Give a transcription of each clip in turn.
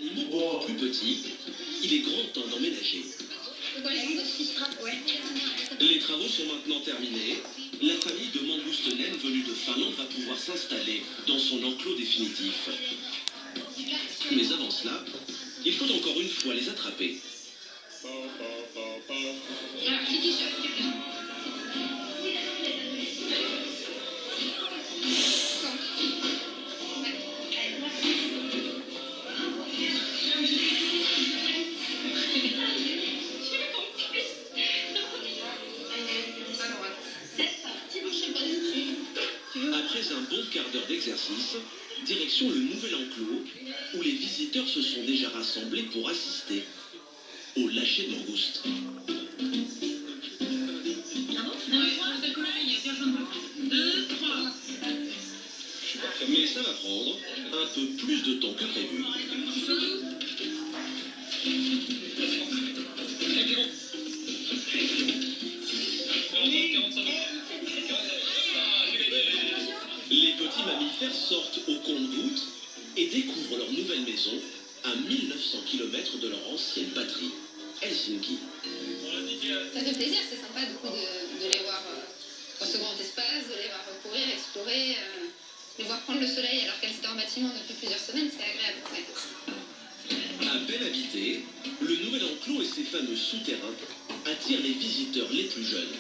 Animaux beaucoup plus petits, il est grand temps d'emménager. Les travaux sont maintenant terminés. La famille de mangoustes naines venue de Finlande va pouvoir s'installer dans son enclos définitif. Mais avant cela, il faut encore une fois les attraper. Après un bon quart d'heure d'exercice, direction le nouvel enclos, où les visiteurs se sont déjà rassemblés pour assister au lâcher de langoustes. Mais ça va prendre un peu plus de temps que prévu. Les petits mammifères sortent au compte-gouttes et découvrent leur nouvelle maison à 1900 km de leur ancienne patrie, Helsinki. Ça fait plaisir, c'est sympa du coup de les voir dans ce grand espace, de les voir courir, explorer, les voir prendre le soleil alors qu'elles étaient en bâtiment depuis plusieurs semaines, c'est agréable. Ouais. À peine habité, le nouvel enclos et ses fameux souterrains attirent les visiteurs les plus jeunes.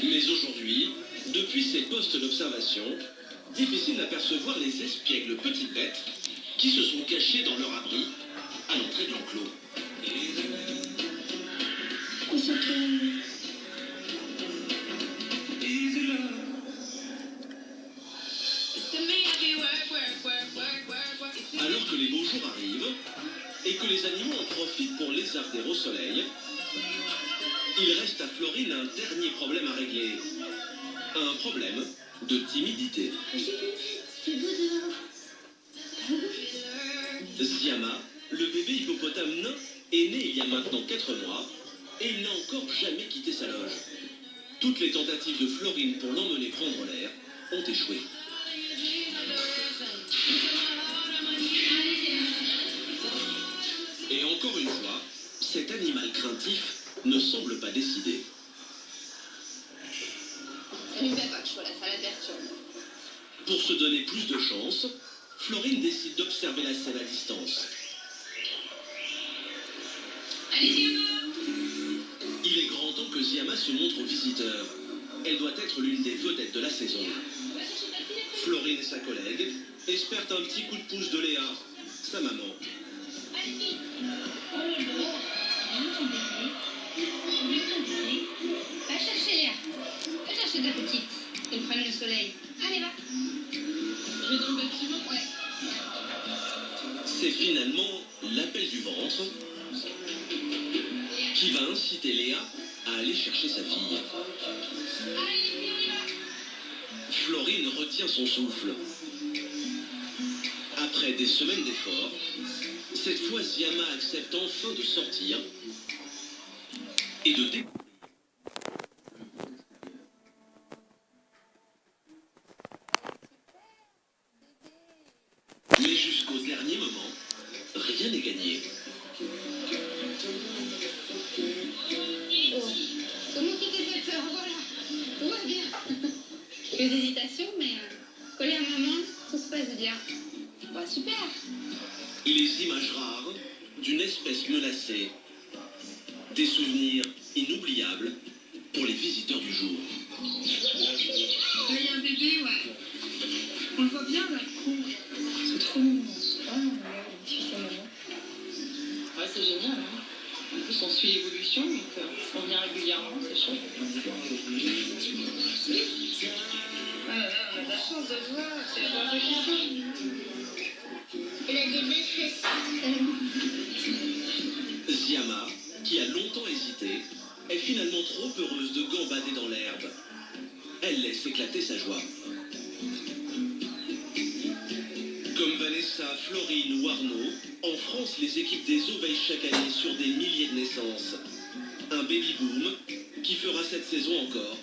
Mais aujourd'hui, depuis ces postes d'observation, difficile d'apercevoir les espiègles petites bêtes qui se sont cachées dans leur abri à l'entrée de l'enclos. Alors que les beaux jours arrivent et que les animaux en profitent pour lézarder au soleil, il reste à Florine un dernier problème à régler. Un problème de timidité. Ziama, le bébé hippopotame nain, est né il y a maintenant 4 mois et il n'a encore jamais quitté sa loge. Toutes les tentatives de Florine pour l'emmener prendre l'air ont échoué. Et encore une fois, cet animal craintif ne semble pas décidé. Ça lui fait pas de choix, ça la perturbe. Pour se donner plus de chance, Florine décide d'observer la scène à distance. Allez-y, Il est grand temps que Ziama se montre aux visiteurs. Elle doit être l'une des vedettes de la saison. Florine et sa collègue espèrent un petit coup de pouce de Léa, sa maman. allez-y. Va chercher Léa. Va chercher ta petite. Qu'elle prenne le soleil. Allez, va. Je vais dans le bâtiment. Ouais. C'est finalement l'appel du ventre qui va inciter Léa à aller chercher sa fille. Florine retient son souffle. Après des semaines d'efforts, cette fois Ziama accepte enfin de sortir et de découvrir. Mais jusqu'au dernier moment, rien n'est gagné. Comment qui t'es fait peur? Voilà. Tout va bien. Quelques hésitations, mais collé à maman, tout se passe bien. Bah, super. Les images rares d'une espèce menacée. Des souvenirs inoubliables pour les visiteurs du jour. Là, il y a un bébé, ouais. On le voit bien, là. C'est trop mignon. Ah, ouais, c'est génial, hein. En plus, on suit l'évolution, donc on vient régulièrement, c'est chouette. On a de la chance de le voir, c'est enrichissant. Il a des belles fesses. Ziama, qui a longtemps hésité, est finalement trop heureuse de gambader dans l'herbe. Elle laisse éclater sa joie. Comme Vanessa, Florine ou Arnaud, en France, les équipes des eaux veillent chaque année sur des milliers de naissances. Un baby boom qui fera cette saison encore